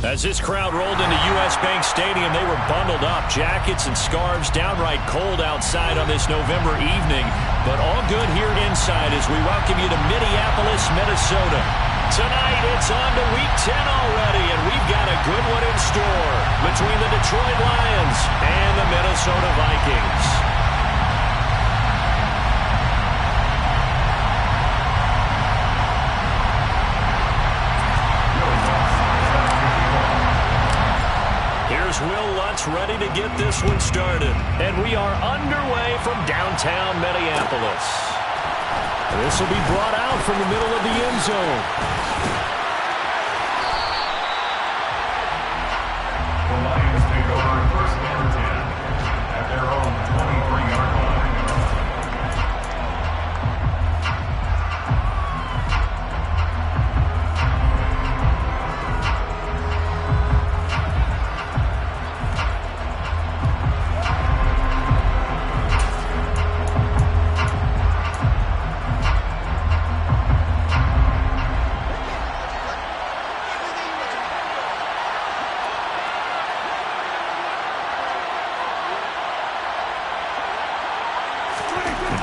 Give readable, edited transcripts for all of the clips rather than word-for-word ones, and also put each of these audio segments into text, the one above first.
As this crowd rolled into U.S. Bank Stadium, they were bundled up, jackets and scarves, downright cold outside on this November evening. But all good here inside as we welcome you to Minneapolis, Minnesota. Tonight, it's on to Week 10 already, and we've got a good one in store between the Detroit Lions and the Minnesota Vikings. Here's Will Lutz ready to get this one started. And we are underway from downtown Minneapolis. This will be brought out from the middle of the end zone. The Lions take over first and 10 at their own 23-yard line.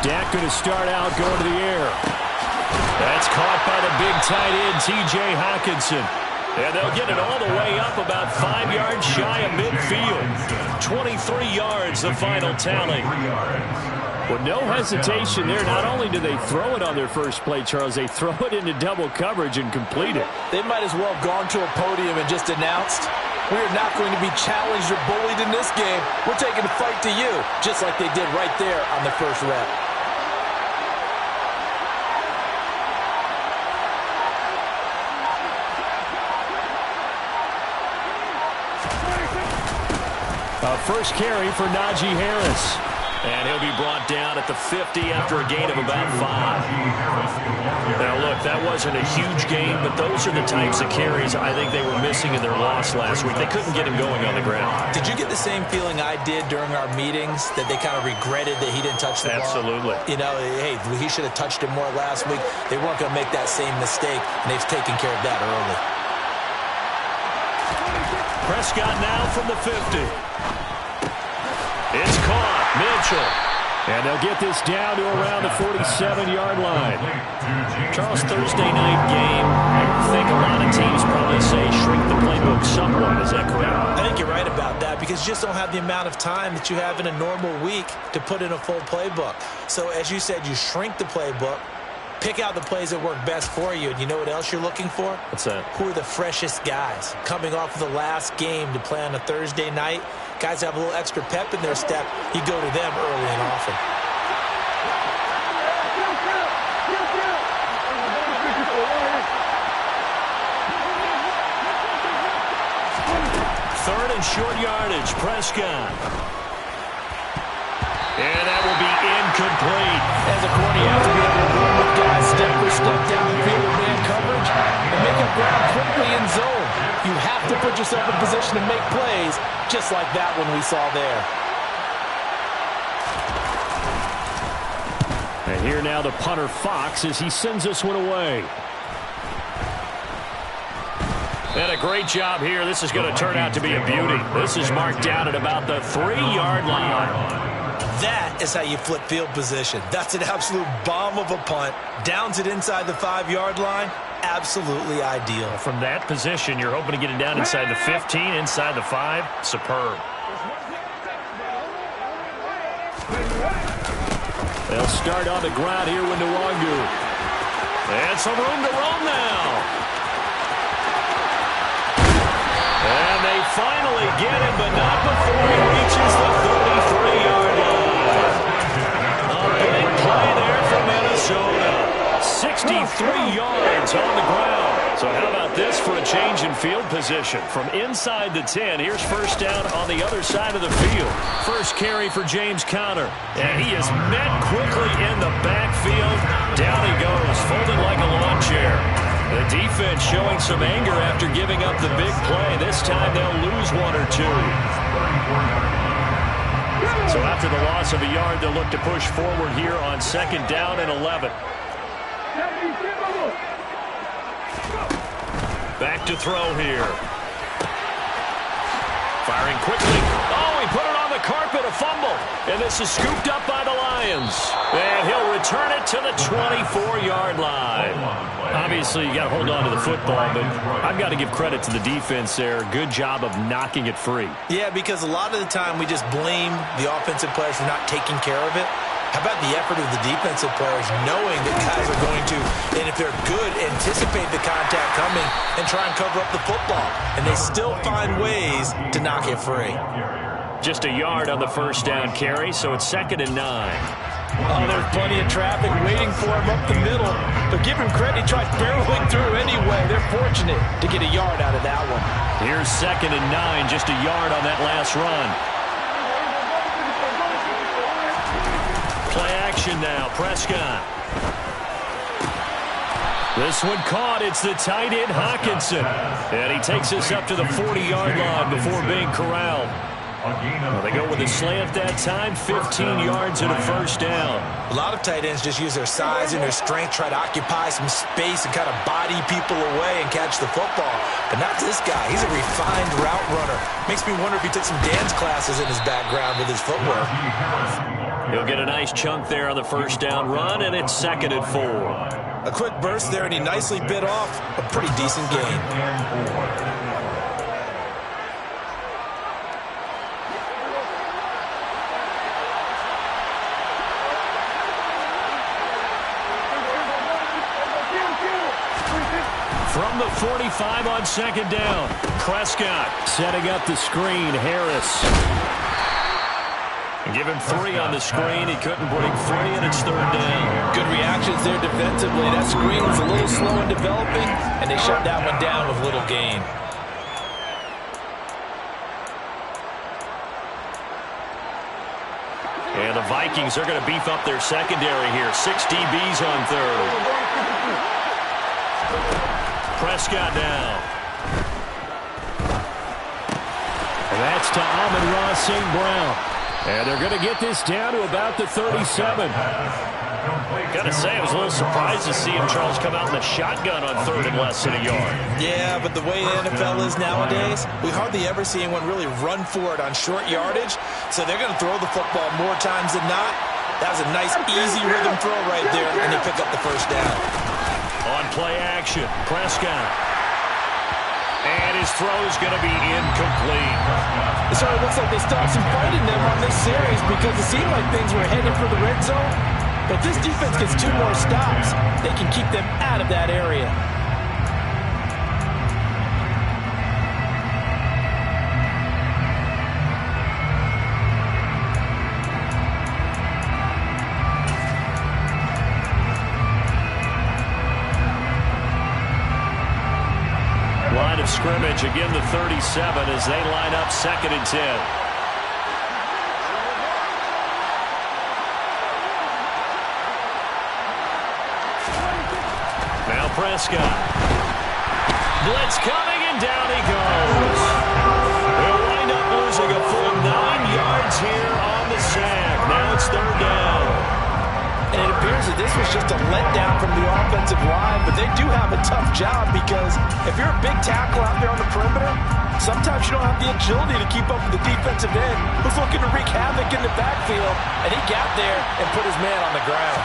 Dak going to start out going to the air. That's caught by the big tight end, T.J. Hockenson. And they'll get it all the way up about 5 yards shy of midfield. 23 yards, the final tally. Well, no hesitation there. Not only do they throw it on their first play, Charles, they throw it into double coverage and complete it. They might as well have gone to a podium and just announced, we are not going to be challenged or bullied in this game. We're taking the fight to you, just like they did right there on the first rep. First carry for Najee Harris. And he'll be brought down at the 50 after a gain of about 5. Now, look, that wasn't a huge gain, but those are the types of carries I think they were missing in their loss last week. They couldn't get him going on the ground. Did you get the same feeling I did during our meetings, that they kind of regretted that he didn't touch the ball? Absolutely. You know, hey, he should have touched it more last week. They weren't going to make that same mistake, and they've taken care of that early. Prescott now from the 50. It's caught. Mitchell. And they'll get this down to around the 47-yard line. Charles, Thursday night game, I think a lot of teams probably say shrink the playbook somewhat. Is that correct? I think you're right about that, because you just don't have the amount of time that you have in a normal week to put in a full playbook. So, as you said, you shrink the playbook, pick out the plays that work best for you, and you know what else you're looking for? What's that? Who are the freshest guys coming off of the last game to play on a Thursday night? Guys have a little extra pep in their step. You go to them early and often. Third and short yardage, Prescott. And that will be incomplete. As a corner, you have to be able to run with guys step for step downfield with man coverage and make up ground quickly in zone. You have to put yourself in position to make plays, just like that one we saw there. And here now the punter Fox as he sends this one away. And a great job here. This is going to turn out to be a beauty. This is marked down at about the 3-yard line. That is how you flip field position. That's an absolute bomb of a punt. Downs it inside the 5-yard line. Absolutely ideal. From that position, you're hoping to get it down inside the 15, inside the 5. Superb. They'll start on the ground here with Nwangu. And some room to roam now. And they finally get him, but not before he reaches the 33-yard line. A big play there for Minnesota. 63 yards on the ground. So how about this for a change in field position? From inside the 10, here's first down on the other side of the field. First carry for James Conner. And he is met quickly in the backfield. Down he goes, folded like a lawn chair. The defense showing some anger after giving up the big play. This time they'll lose 1 or 2. So after the loss of a yard, they'll look to push forward here on second down and 11. Back to throw here. Firing quickly. Oh, he put it on the carpet, a fumble. And this is scooped up by the Lions. And he'll return it to the 24-yard line. Obviously, you got to hold on to the football, but I've got to give credit to the defense there. Good job of knocking it free. Yeah, because a lot of the time we just blame the offensive players for not taking care of it. How about the effort of the defensive players knowing that guys are going to, and if they're good, anticipate the contact coming and try and cover up the football. And they still find ways to knock it free. Just a yard on the first down carry, so it's 2nd and 9. Oh, there's plenty of traffic waiting for him up the middle. But give him credit, he tries barreling through anyway. They're fortunate to get a yard out of that one. Here's 2nd and 9, just a yard on that last run. Play action now, Prescott. This one caught. It's the tight end, Hockenson. And he takes us up to the 40-yard line before being corralled. Well, they go with a slant that time, 15 yards and a first down. A lot of tight ends just use their size and their strength, try to occupy some space and kind of body people away and catch the football. But not this guy. He's a refined route runner. Makes me wonder if he took some dance classes in his background with his footwork. He'll get a nice chunk there on the first down run, and it's 2nd and 4. A quick burst there, and he nicely bit off a pretty decent gain. From the 45 on 2nd down, Prescott setting up the screen, Harris. Give him 3 on the screen. He couldn't break free, and it's 3rd down. Good reactions there defensively. That screen was a little slow in developing, and they shut that one down with little gain. And the Vikings are going to beef up their secondary here. 6 DBs on 3rd. Prescott now. And that's to Amon-Ra St. Brown. And they're going to get this down to about the 37. Got to say, I was a little surprised to see him, Charles, come out in the shotgun on 3rd and less than a yard. Yeah, but the way the NFL is nowadays, we hardly ever see anyone really run for it on short yardage. So they're going to throw the football more times than not. That was a nice, easy rhythm throw right there, and they pick up the first down. On play action, Prescott. And his throw is going to be incomplete. It sort of looks like they stopped some fighting them on this series because it seemed like things were headed for the red zone. But this defense gets 2 more stops. They can keep them out of that area. Line of scrimmage, again the 37 as they line up 2nd and 10. Now Prescott. Blitz coming, and down he goes. They'll wind up losing a full 9 yards here on the sack. Now it's 3rd down. And it appears that this was just a letdown from the offensive line, but they do have a tough job because if you're a big tackle out there on the perimeter, sometimes you don't have the agility to keep up with the defensive end who's looking to wreak havoc in the backfield, and he got there and put his man on the ground.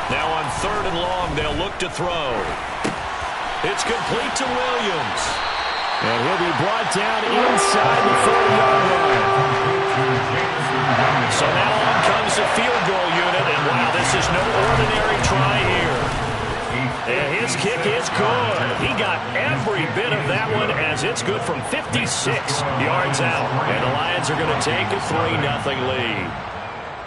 Now on 3rd and long, they'll look to throw. It's complete to Williams. And he'll be brought down inside the 40-yard line. So now on comes the field goal unit, and wow, this is no ordinary try here. And his kick is good. He got every bit of that one as it's good from 56 yards out. And the Lions are going to take a 3-0 lead.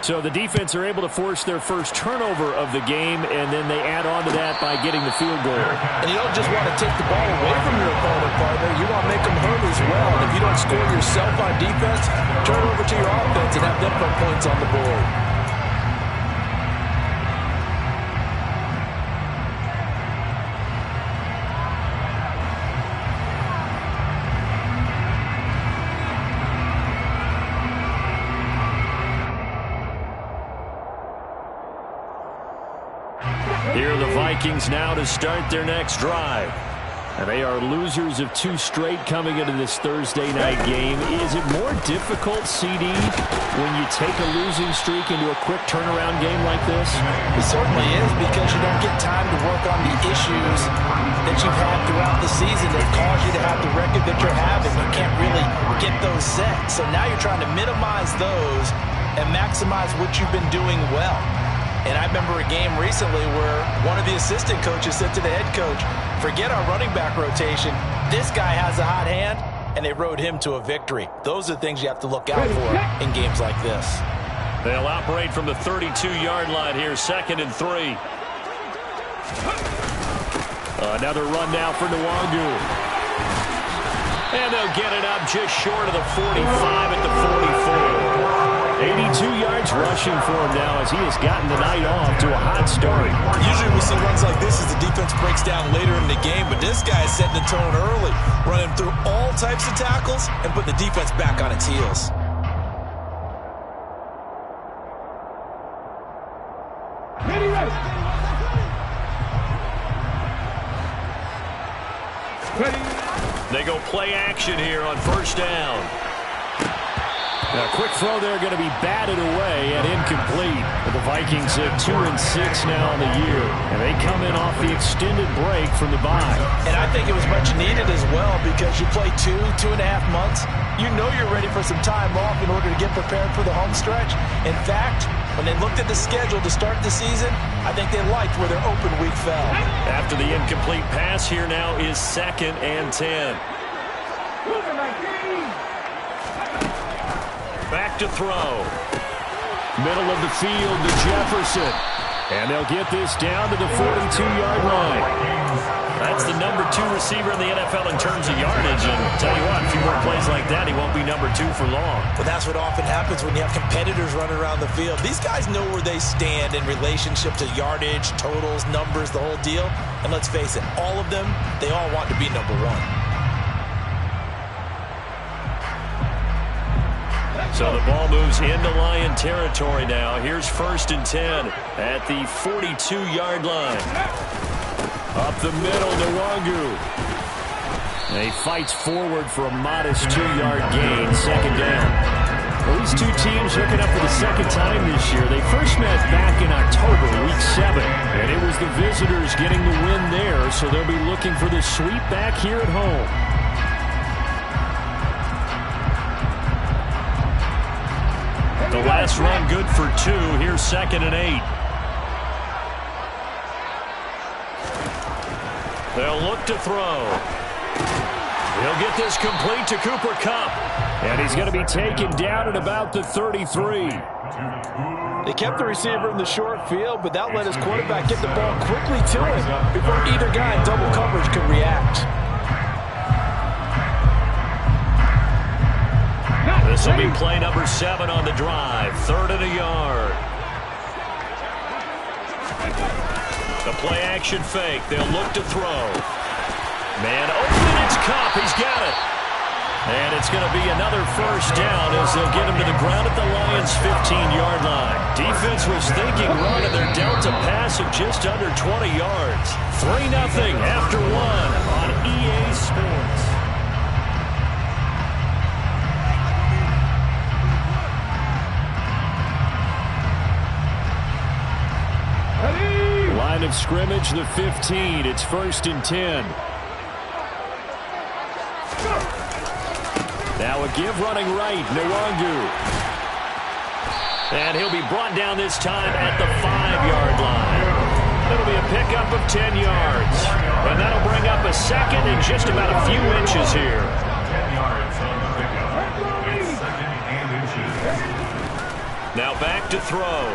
So the defense are able to force their first turnover of the game, and then they add on to that by getting the field goal. And you don't just want to take the ball away from your opponent, partner. You want to make them hurt as well. And if you don't score yourself on defense, turn over to your offense and have them put points on the board. Here are the Vikings now to start their next drive. And they are losers of 2 straight coming into this Thursday night game. Is it more difficult, CD, when you take a losing streak into a quick turnaround game like this? It certainly is, because you don't get time to work on the issues that you've had throughout the season that cause you to have the record that you're having. You can't really get those set. So now you're trying to minimize those and maximize what you've been doing well. And I remember a game recently where one of the assistant coaches said to the head coach, forget our running back rotation. This guy has a hot hand, and they rode him to a victory. Those are the things you have to look out for in games like this. They'll operate from the 32-yard line here, 2nd and 3. Another run now for Nwangu. And they'll get it up just short of the 45 at the 44. 82 yards rushing for him now as he has gotten the night off to a hot start. Usually we see runs like this as the defense breaks down later in the game, but this guy is setting the tone early, running through all types of tackles and putting the defense back on its heels. They go play action here on 1st down. A quick throw there going to be batted away and incomplete. The Vikings at 2-6 now on the year. And they come in off the extended break from the bye. And I think it was much needed as well, because you play 2.5 months. You know you're ready for some time off in order to get prepared for the home stretch. In fact, when they looked at the schedule to start the season, I think they liked where their open week fell. After the incomplete pass, here now is 2nd and 10. Back to throw. Middle of the field to Jefferson. And they'll get this down to the 42-yard line. That's the number 2 receiver in the NFL in terms of yardage. And tell you what, a few more plays like that, he won't be number 2 for long. But that's what often happens when you have competitors running around the field. These guys know where they stand in relationship to yardage, totals, numbers, the whole deal. And let's face it, all of them, they all want to be number 1. So the ball moves into Lion territory now. Here's 1st and 10 at the 42-yard line. Up the middle, Nwangu. And he fights forward for a modest 2-yard gain, 2nd down. Well, these two teams hooking up for the 2nd time this year. They first met back in October, week 7. And it was the visitors getting the win there, so they'll be looking for the sweep back here at home. The last run good for 2. Here's 2nd and 8. They'll look to throw. He'll get this complete to Cooper Kupp. And he's going to be taken down at about the 33. They kept the receiver in the short field, but that let his quarterback get the ball quickly to him before either guy in double coverage could react. This will be play number 7 on the drive. 3rd and a yard. The play action fake. They'll look to throw. Man open, it's Kupp. He's got it. And it's going to be another 1st down as they'll get him to the ground at the Lions' 15-yard line. Defense was thinking run, and they're dealt a pass of just under 20 yards. 3-0 after 1 on EA Sports. Line of scrimmage, the 15. It's 1st and 10. Now a give running right, Nwangu. And he'll be brought down this time at the 5-yard line. It'll be a pickup of 10 yards. And that'll bring up a 2nd and just about a few inches here. 10 yards on the pickup. It's 2nd and inches. Now back to throw.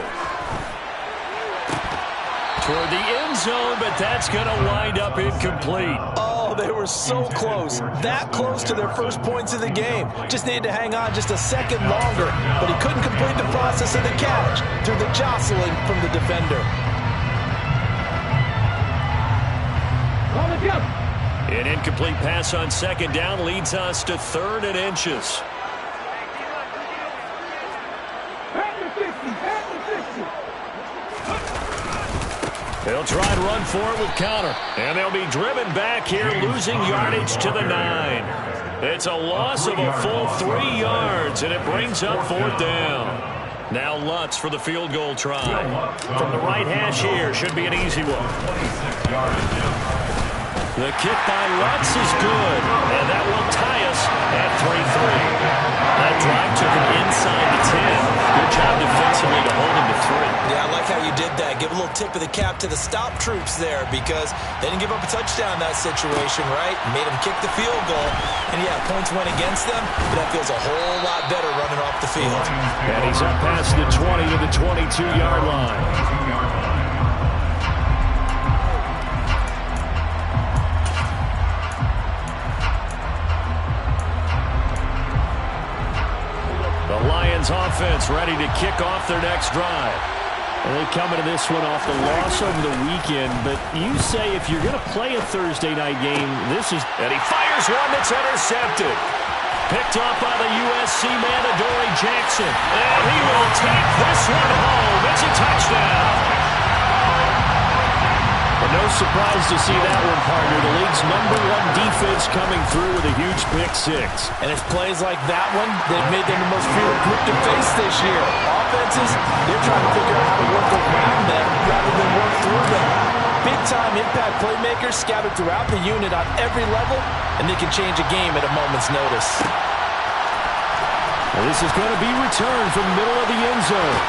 Toward the end zone, but that's going to wind up incomplete. Oh, they were so close. That close to their first points of the game. Just needed to hang on just a second longer, but he couldn't complete the process of the catch through the jostling from the defender. An incomplete pass on 2nd down leads us to 3rd and inches. They'll try and run for it with counter. And they'll be driven back here, losing yardage to the 9. It's a loss of a full 3 yards, and it brings up 4th down. Now Lutz for the field goal try. From the right hash here, should be an easy one. The kick by Lutz is good, and that will tie us at 3-3. That drive took him inside the 10. Good job defensively to hold him to 3. Yeah, I like how you did that. Give a little tip of the cap to the stop troops there because they didn't give up a touchdown in that situation, right? Made them kick the field goal. And, yeah, points went against them, but that feels a whole lot better running off the field. And he's up past the 20 to the 22-yard line. The Lions offense ready to kick off their next drive. And they come into this one off the loss over the weekend, but you say if you're going to play a Thursday night game, this is... And he fires one that's intercepted. Picked up by the USC man, Adoree Jackson. And he will take this one home. It's a touchdown. Well, no surprise to see that one, partner. The league's #1 defense coming through with a huge pick 6. And it's plays like that one that made them the most feared group to face this year. Offenses, they're trying to figure out how to work around them rather than work through them. Big-time impact playmakers scattered throughout the unit on every level, and they can change a game at a moment's notice. Well, this is going to be returned from the middle of the end zone.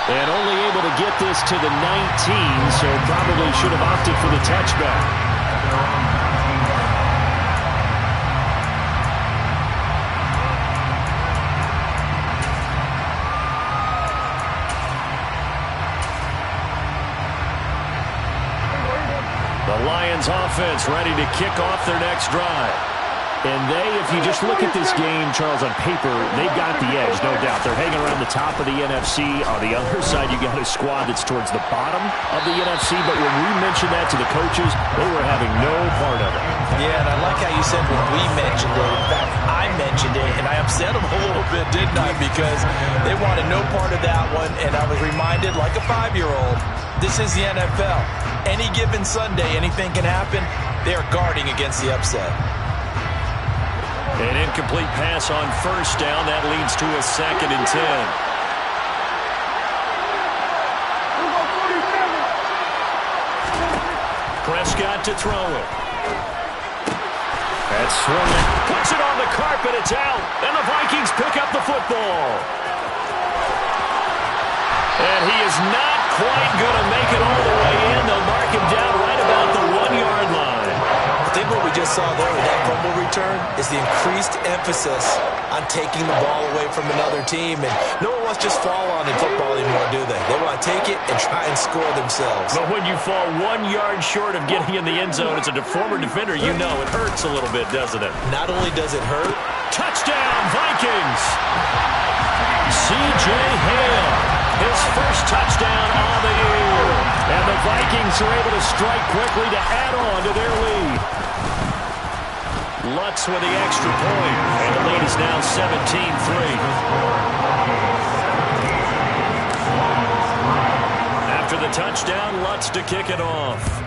And only able to get this to the 19, so probably should have opted for the touchback. The Lions offense ready to kick off their next drive. And they, if you just look at this game, Charles, on paper, they've got the edge, no doubt. They're hanging around the top of the NFC. On the other side, you got a squad that's towards the bottom of the NFC. But when we mentioned that to the coaches, they were having no part of it. Yeah, and I like how you said when we mentioned it. In fact, I mentioned it, and I upset them a little bit, didn't I? Because they wanted no part of that one, and I was reminded, like a 5-year-old, this is the NFL. Any given Sunday, anything can happen. They are guarding against the upset. An incomplete pass on first down. That leads to a 2nd and 10. Prescott to throw it. That's swinging. Puts it on the carpet. It's out. And the Vikings pick up the football. And he is not quite going to make it all the way in. They'll mark him down right about the 1-yard line. I think what we just saw there with that fumble return is the increased emphasis on taking the ball away from another team. And no one wants to just fall on in football anymore, do they? They want to take it and try and score themselves. But when you fall 1 yard short of getting in the end zone as a former defender, you know it hurts a little bit, doesn't it? Not only does it hurt. Touchdown, Vikings! C.J. Hale, his first touchdown of the year. And the Vikings are able to strike quickly to add on to their lead. Lutz with the extra point, and the lead is now 17-3. After the touchdown, Lutz to kick it off.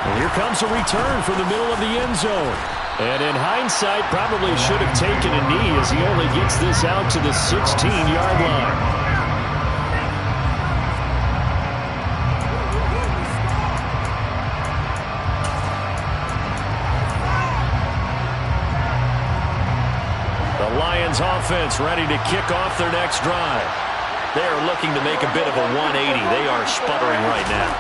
And here comes a return from the middle of the end zone. And in hindsight, probably should have taken a knee as he only gets this out to the 16-yard line. Lions offense ready to kick off their next drive. They are looking to make a bit of a 180. They are sputtering right now.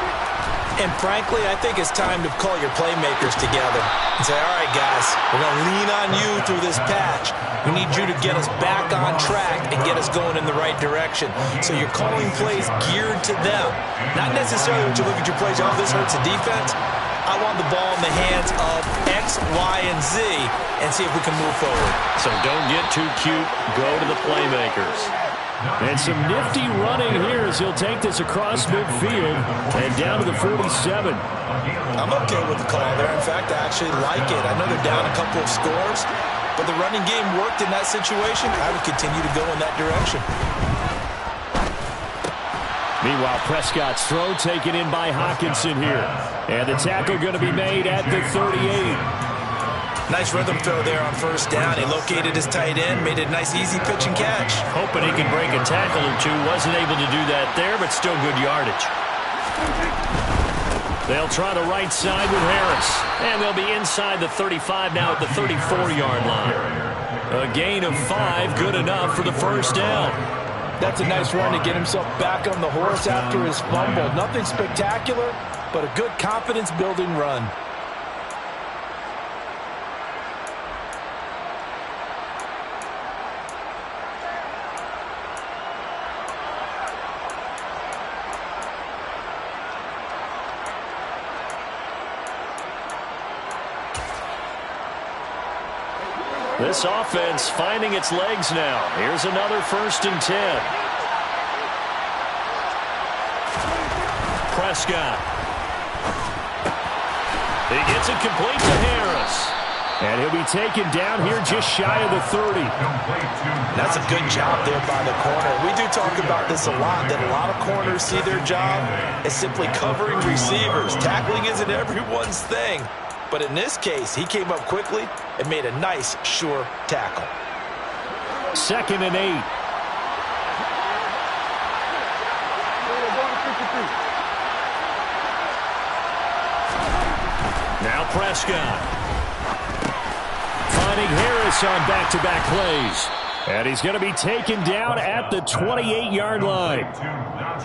And frankly, I think it's time to call your playmakers together and say, all right, guys, we're going to lean on you through this patch. We need you to get us back on track and get us going in the right direction. So you're calling plays geared to them. Not necessarily when you look at your plays, oh, this hurts the defense. I want the ball in the hands of X, Y, and Z and see if we can move forward. So don't get too cute. Go to the playmakers. And some nifty running here as he'll take this across midfield and down to the 47. I'm okay with the call there. In fact, I actually like it. I know they're down a couple of scores, but the running game worked in that situation. I would continue to go in that direction. Meanwhile, Prescott's throw taken in by Hockenson here. And the tackle going to be made at the 38. Nice rhythm throw there on first down. He located his tight end, made a nice easy pitch and catch. Hoping he could break a tackle or two. Wasn't able to do that there, but still good yardage. They'll try the right side with Harris. And they'll be inside the 35 now at the 34-yard line. A gain of 5, good enough for the first down. That's a nice run to get himself back on the horse after his fumble. Nothing spectacular, but a good confidence-building run. This offense finding its legs now. Here's another 1st and 10. Prescott. He gets it complete to Harris. And he'll be taken down here just shy of the 30. That's a good job there by the corner. We do talk about this a lot, that a lot of corners see their job as simply covering receivers. Tackling isn't everyone's thing. But in this case, he came up quickly and made a nice, sure tackle. 2nd and 8. Now Prescott. Finding Harris on back-to-back plays. And he's going to be taken down at the 28-yard line.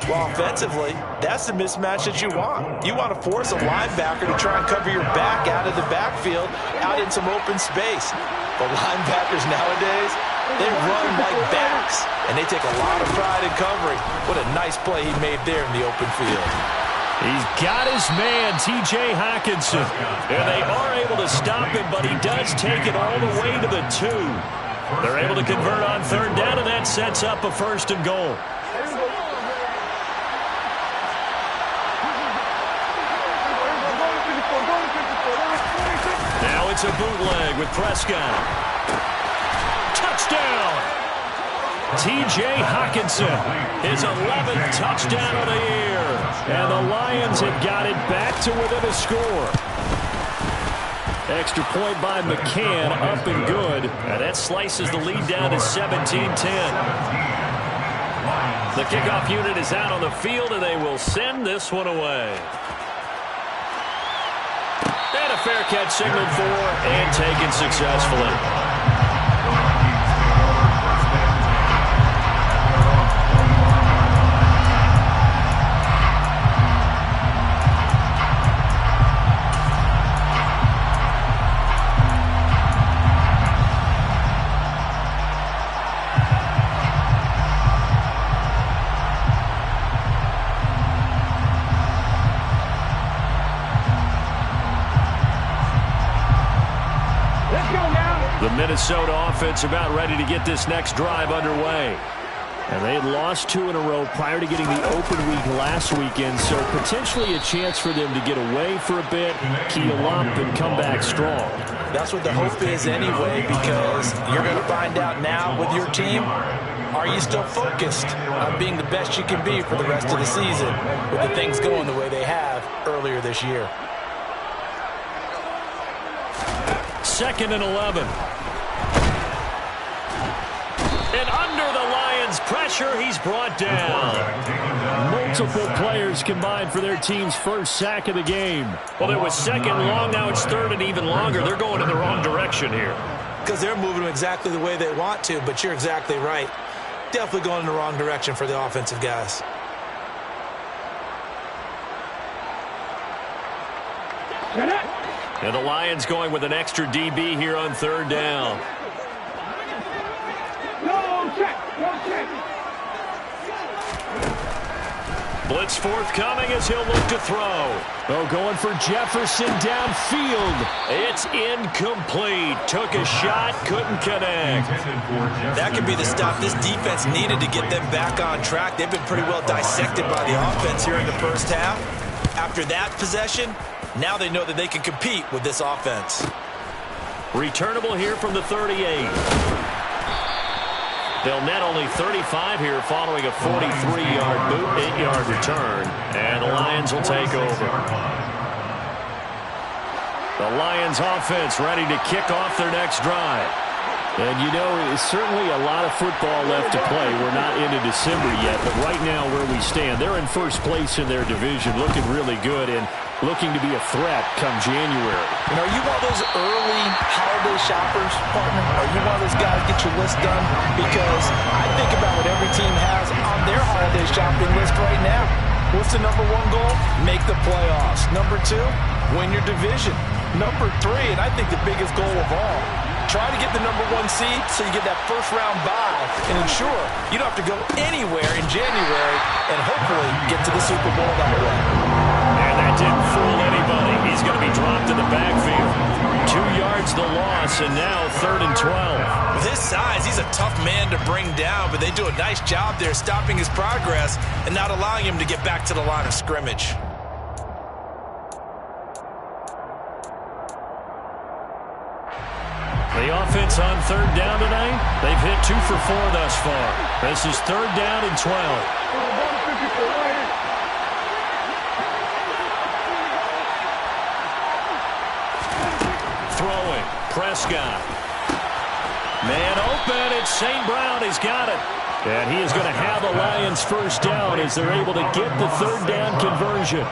Well, offensively, that's the mismatch that you want. You want to force a linebacker to try and cover your back out of the backfield, out in some open space. But linebackers nowadays, they run like backs, and they take a lot of pride in covering. What a nice play he made there in the open field. He's got his man, T.J. Hockenson. And they are able to stop him, but he does take it all the way to the 2. They're able to convert on 3rd down, and that sets up a 1st and goal. Now it's a bootleg with Prescott. Touchdown! T.J. Hockenson, his 11th touchdown of the year. And the Lions have got it back to within a score. Extra point by McCann, up and good. And that slices the lead down to 17-10. The kickoff unit is out on the field, and they will send this one away. And a fair catch signaled for and taken successfully. The Minnesota offense about ready to get this next drive underway. And they had lost 2 in a row prior to getting the open week last weekend, so potentially a chance for them to get away for a bit, keel up, and come back strong. That's what the hope is anyway, because you're going to find out now with your team, are you still focused on being the best you can be for the rest of the season with the things going the way they have earlier this year. 2nd and 11. And under the Lions' pressure, he's brought down. Multiple players combined for their team's first sack of the game. Well, it was 2nd long, now it's 3rd and even longer. They're going in the wrong direction here. Because they're moving them exactly the way they want to, but you're exactly right. Definitely going in the wrong direction for the offensive guys. And the Lions going with an extra DB here on 3rd down. Blitz forthcoming as he'll look to throw. Oh, going for Jefferson downfield. It's incomplete. Took a shot, couldn't connect. That could be the stop this defense needed to get them back on track. They've been pretty well dissected by the offense here in the first half. After that possession, now they know that they can compete with this offense. Returnable here from the 38. They'll net only 35 here following a 43-yard boot, 8-yard return. And the Lions will take over. The Lions offense ready to kick off their next drive. And, you know, it's certainly a lot of football left to play. We're not into December yet, but right now where we stand, they're in first place in their division, looking really good and looking to be a threat come January. You know, are you one of those early holiday shoppers, partner? Are you one of those guys get your list done? Because I think about what every team has on their holiday shopping list right now. What's the number one goal? Make the playoffs. Number two, win your division. Number three, and I think the biggest goal of all, try to get the number one seed so you get that first-round bye and ensure you don't have to go anywhere in January and hopefully get to the Super Bowl that way. And that didn't fool anybody. He's going to be dropped in the backfield. 2 yards the loss, and now 3rd and 12. With his size, he's a tough man to bring down, but they do a nice job there stopping his progress and not allowing him to get back to the line of scrimmage. The offense on 3rd down tonight, they've hit 2 for 4 thus far. This is 3rd down and 12. Throwing, Prescott. Man open, it's St. Brown, he's got it. And he is going to have the Lions first down as they're able to get the 3rd down conversion.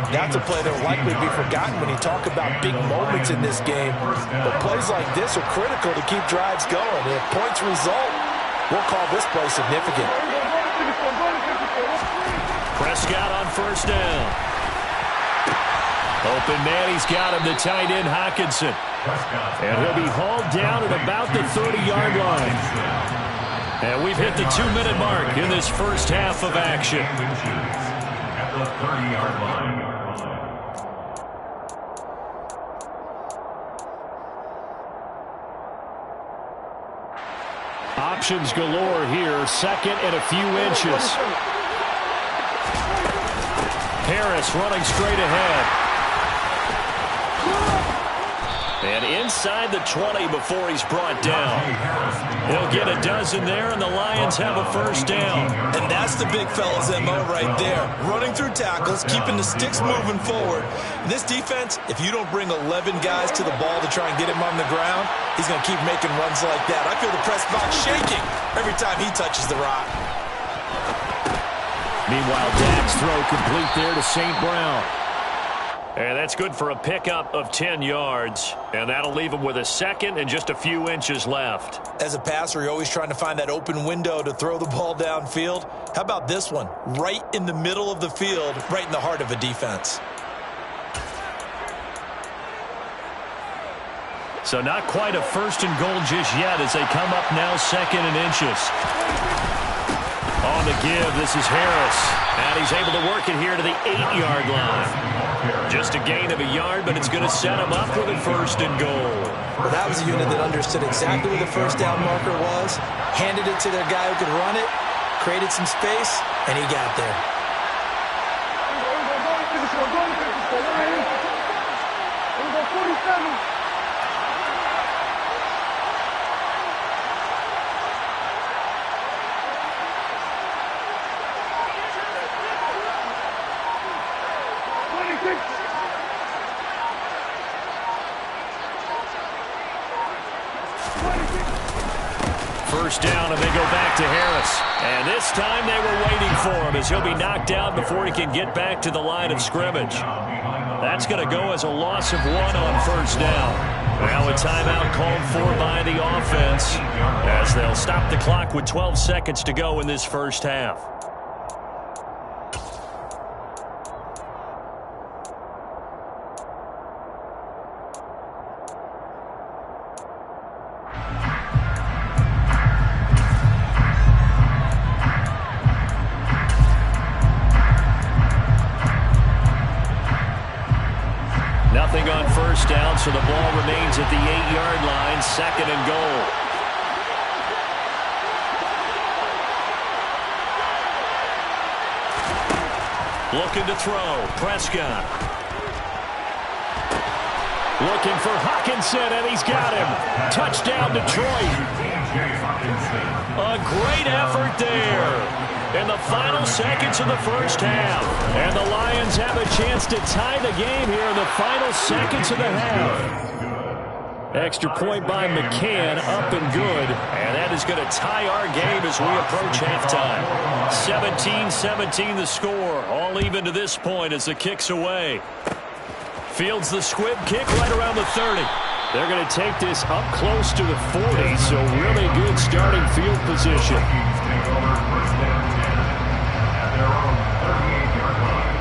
That's a play that will likely be forgotten when you talk about big moments in this game. But plays like this are critical to keep drives going. And if points result, we'll call this play significant. Prescott on 1st down. Open man, he's got him, the tight end Hockenson. And he'll be hauled down at about the 30-yard line. And we've hit the 2-minute mark in this first half of action. At the 30-yard line. Options galore here, 2nd and a few inches. Harris running straight ahead. And inside the 20 before he's brought down. He'll get a dozen there, and the Lions have a first down. And that's the big fella's MO right there. Running through tackles, keeping the sticks moving forward. This defense, if you don't bring 11 guys to the ball to try and get him on the ground, he's going to keep making runs like that. I feel the press box shaking every time he touches the rock. Meanwhile, Dak's throw complete there to St. Brown. And that's good for a pickup of 10 yards. And that'll leave him with a 2nd and just a few inches left. As a passer, you're always trying to find that open window to throw the ball downfield. How about this one? Right in the middle of the field, right in the heart of a defense. So not quite a 1st and goal just yet as they come up now 2nd and inches. On the give, this is Harris. And he's able to work it here to the 8-yard line. Just a gain of a yard, but it's going to set him up with a 1st and goal. Well, that was a unit that understood exactly where the first down marker was, handed it to their guy who could run it, created some space, and he got there. First down, and they go back to Harris. And this time they were waiting for him as he'll be knocked down before he can get back to the line of scrimmage. That's going to go as a loss of 1 on 1st down. Now a timeout called for by the offense as they'll stop the clock with 12 seconds to go in this first half. Nothing on 1st down, so the ball remains at the 8-yard line, 2nd and goal. Looking to throw, Prescott. Looking for Hockenson, and he's got him. Touchdown, Detroit. A great effort there in the final seconds of the first half. And the Lions have a chance to tie the game here in the final seconds of the half. Extra point by McCann, up and good. And that is going to tie our game as we approach halftime. 17-17 the score. All even to this point as the kick's away. Fields the squib kick right around the 30. They're going to take this up close to the 40, so really good starting field position. Vikings take over first down 10 at their own 38-yard line.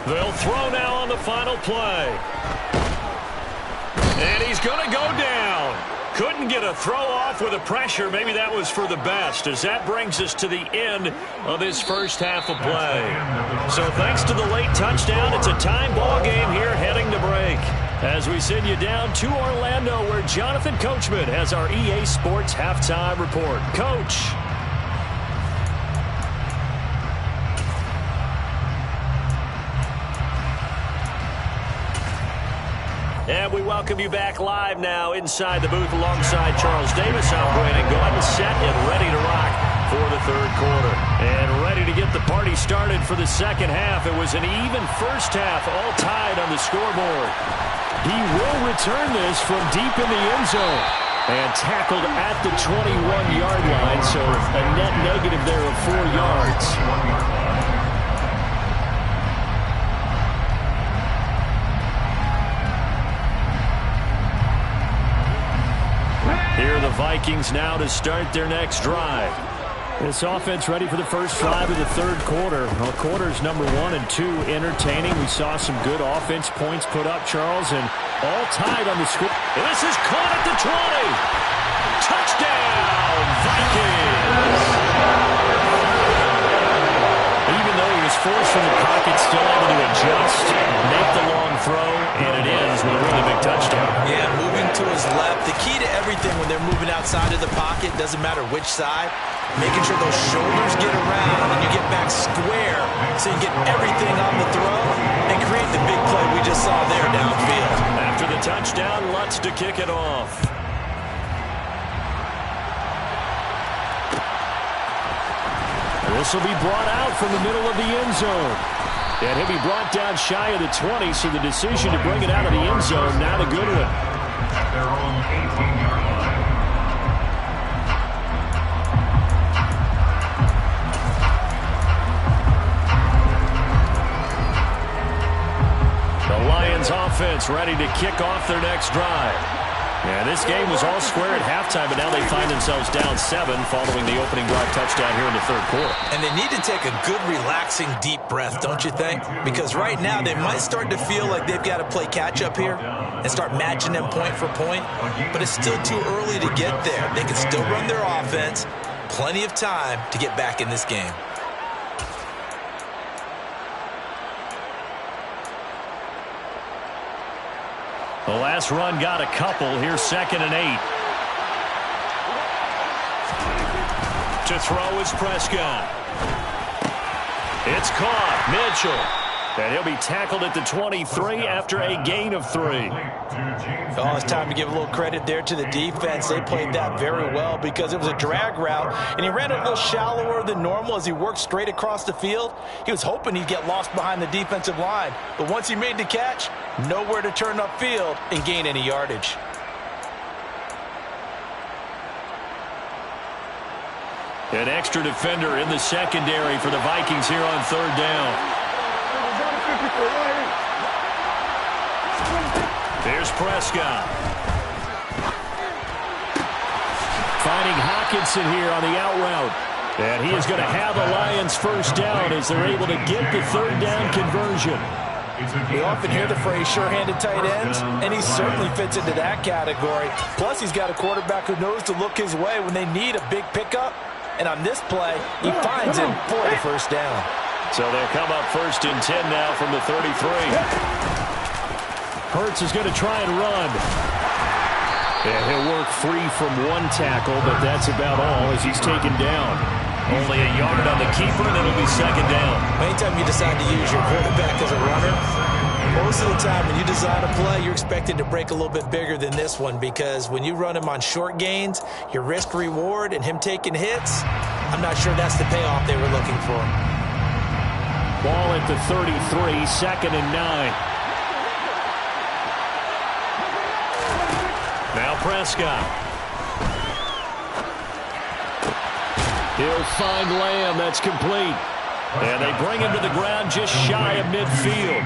They'll throw now on the final play. And he's going to go down. Couldn't get a throw off with the pressure. Maybe that was for the best, as that brings us to the end of this first half of play. So thanks to the late touchdown, it's a time ball game here heading to break. As we send you down to Orlando, where Jonathan Coachman has our EA Sports halftime report. Coach. And we welcome you back live now inside the booth alongside Charles Davis. I'm Brandon Gaudin, set and ready to rock for the third quarter. And ready to get the party started for the second half. It was an even first half, all tied on the scoreboard. He will return this from deep in the end zone. And tackled at the 21-yard line, so a net negative there of 4 yards. Here are the Vikings now to start their next drive. This offense ready for the first drive of the third quarter. Well, quarters number 1 and 2 entertaining. We saw some good offense points put up, Charles, and all tied on the score. And this is caught at the 20. Touchdown, Vikings! Even though he was forced from the pocket, still able to adjust, make the long throw, and it ends with a really big touchdown. Yeah, moving to his left. The key to everything when they're moving outside of the pocket, doesn't matter which side, making sure those shoulders get around and you get back square so you get everything on the throw and create the big play we just saw there downfield. After the touchdown, Lutz to kick it off. This will be brought out from the middle of the end zone. And he'll be brought down shy of the 20, so the decision to bring it out of the end zone, not a good one. At their own 18-yard line. The Lions offense ready to kick off their next drive. Yeah, this game was all square at halftime, but now they find themselves down 7 following the opening drive touchdown here in the third quarter. And they need to take a good, relaxing, deep breath, don't you think? Because right now they might start to feel like they've got to play catch-up here and start matching them point for point. But it's still too early to get there. They can still run their offense. Plenty of time to get back in this game. The last run got a couple. Here's 2nd and 8. To throw is Prescott. It's caught. Mitchell. And he'll be tackled at the 23 after a gain of 3. Oh, it's time to give a little credit there to the defense. They played that very well because it was a drag route, and he ran it a little shallower than normal as he worked straight across the field. He was hoping he'd get lost behind the defensive line, but once he made the catch, nowhere to turn upfield and gain any yardage. An extra defender in the secondary for the Vikings here on third down. Here's Prescott. Finding Hockenson here on the out route. And he is going to have the Lions first down as they're able to get the third down conversion. We often hear the phrase sure-handed tight ends, and he certainly fits into that category. Plus, he's got a quarterback who knows to look his way when they need a big pickup. And on this play, he finds him for the first down. So they'll come up 1st and 10 now from the 33. Hurts is going to try and run. Yeah, he'll work free from one tackle, but that's about all as he's taken down. Only a yard on the keeper, and it'll be second down. Anytime you decide to use your quarterback as a runner, most of the time when you design a play, you're expected to break a little bit bigger than this one, because when you run him on short gains, your risk-reward and him taking hits, I'm not sure that's the payoff they were looking for. Ball at the 33, 2nd and 9. Now Prescott. He'll find Lamb. That's complete. And they bring him to the ground just shy of midfield.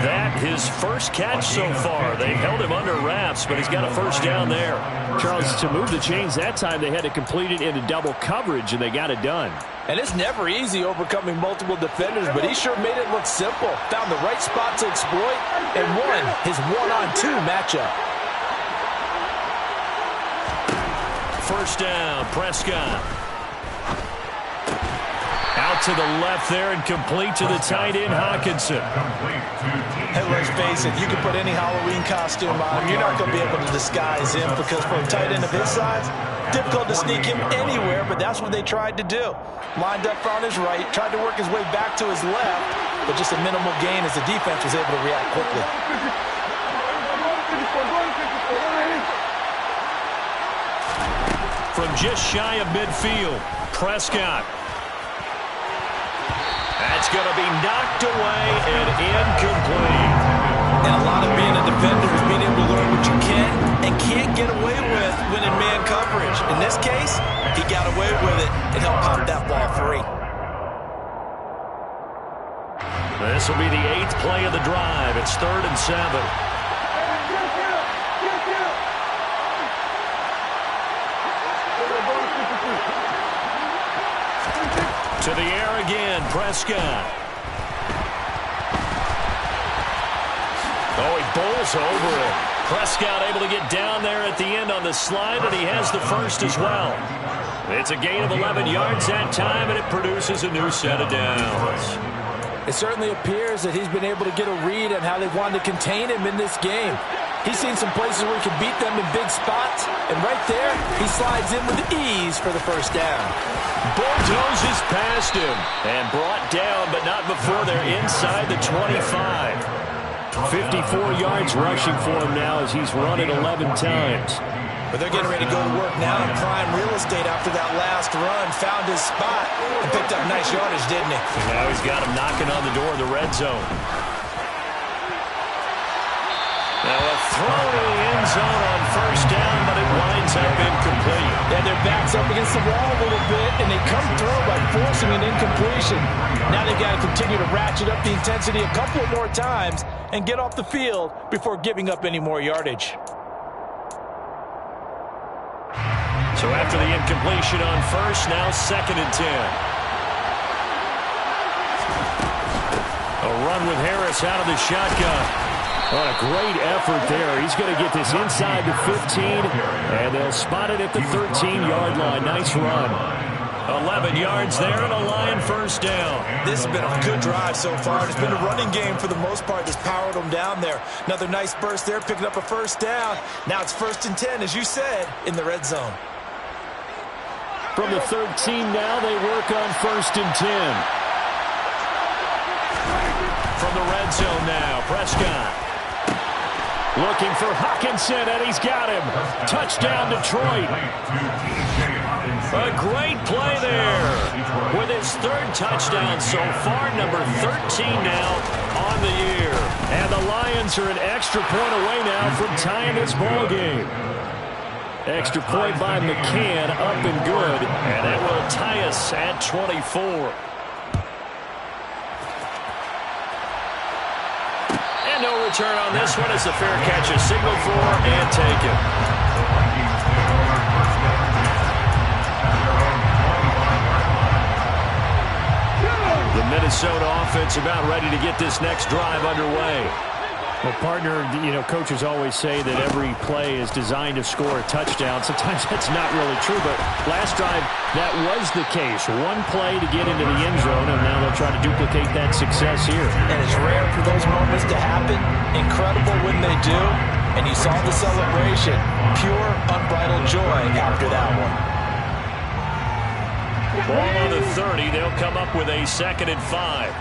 That his first catch so far. They held him under wraps, but he's got a first down there. Charles, to move the chains that time, they had to complete it into double coverage, and they got it done. And it's never easy overcoming multiple defenders, but he sure made it look simple. Found the right spot to exploit and won his one-on-two matchup. First down, Prescott. Out to the left there and complete to the tight end, Hockenson. Hey, let's face it, you can put any Halloween costume on. You're not going to be able to disguise him, because for a tight end of his size, difficult to sneak him anywhere, but that's what they tried to do. Lined up on his right, tried to work his way back to his left, but just a minimal gain as the defense was able to react quickly. From just shy of midfield, Prescott. That's going to be knocked away and incomplete. And a lot of being a defender is being able to learn what you can and can't get away with when in man coverage. In this case, he got away with it and helped pop that ball free. This will be the 8th play of the drive. It's 3rd and 7. To the air again, Prescott. Oh, he bowls over it. Prescott able to get down there at the end on the slide, and he has the first as well. It's a gain of 11 yards that time, and it produces a new set of downs. It certainly appears that he's been able to get a read on how they wanted to contain him in this game. He's seen some places where he can beat them in big spots, and right there, he slides in with ease for the first down. Bulldozes past him and brought down, but not before they're inside the 25. 54 yards rushing for him now as he's run it 11 times. But they're getting ready to go to work now in prime real estate after that last run. Found his spot and picked up nice yardage, didn't he? And now he's got him knocking on the door of the red zone. Now a throw to the end zone on first down, but it winds up incomplete. Yeah, their back's up against the wall a little bit, and they come through by forcing an incompletion. Now they've got to continue to ratchet up the intensity a couple more times and get off the field before giving up any more yardage. So after the incompletion on first, now 2nd and 10. A run with Harris out of the shotgun. What a great effort there. He's going to get this inside the 15, and they'll spot it at the 13-yard line. Nice run. 11 yards there and a Lion first down. This has been a good drive so far. It's been a running game for the most part that's powered them down there. Another nice burst there, picking up a first down. Now it's 1st and 10, as you said, in the red zone. From the 13 now, they work on 1st and 10. From the red zone now, Prescott. Looking for Hockenson, and he's got him. Touchdown, Detroit. A great play there. With his 3rd touchdown so far, number 13 now on the year. And the Lions are an extra point away now from tying this ball game. Extra point by McCann, up and good. And it will tie us at 24. No return on this one as the fair catch is signaled for and taken. The Minnesota offense about ready to get this next drive underway. Well, partner, coaches always say that every play is designed to score a touchdown. Sometimes that's not really true, but last drive, that was the case. One play to get into the end zone, and now they'll try to duplicate that success here. And it's rare for those moments to happen. Incredible when they do. And you saw the celebration. Pure, unbridled joy after that one. Ball on the 30. They'll come up with a 2nd and 5.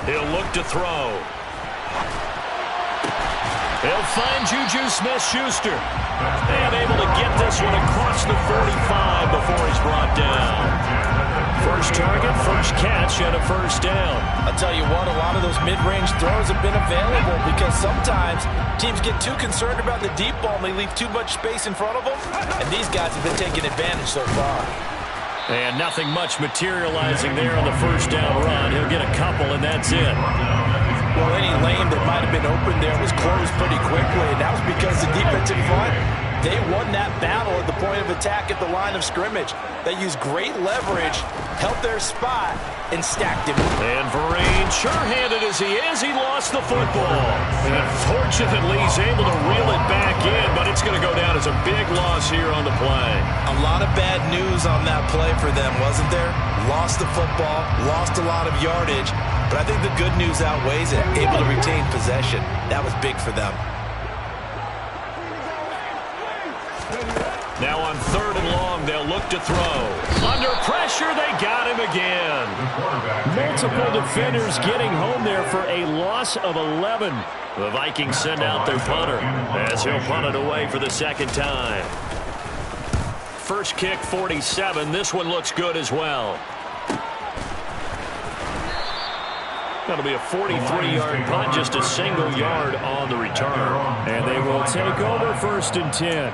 He'll look to throw. He'll find Juju Smith-Schuster. And able to get this one across the 45 before he's brought down. First target, first catch, and a first down. I'll tell you what, a lot of those mid-range throws have been available because sometimes teams get too concerned about the deep ball and they leave too much space in front of them. And these guys have been taking advantage so far. And nothing much materializing there on the first down run. He'll get a couple, and that's it. Well, any lane that might have been open there was closed pretty quickly, and that was because the defensive front, they won that battle at the point of attack at the line of scrimmage. They used great leverage, held their spot, and stacked him. And Vereen, sure-handed as he is, he lost the football. And unfortunately, he's able to reel it back in, but it's going to go down as a big loss here on the play. A lot of bad news on that play for them, wasn't there? Lost the football, lost a lot of yardage, but I think the good news outweighs it. Able to retain possession. That was big for them. Now on 3rd and long, they'll look to throw. Under pressure, they got him again. Multiple defenders getting home there for a loss of 11. The Vikings send out their punter as he'll punt it away for the 2nd time. First kick, 47. This one looks good as well. That'll be a 43-yard punt, just a single yard on the return. And they will take over 1st and 10.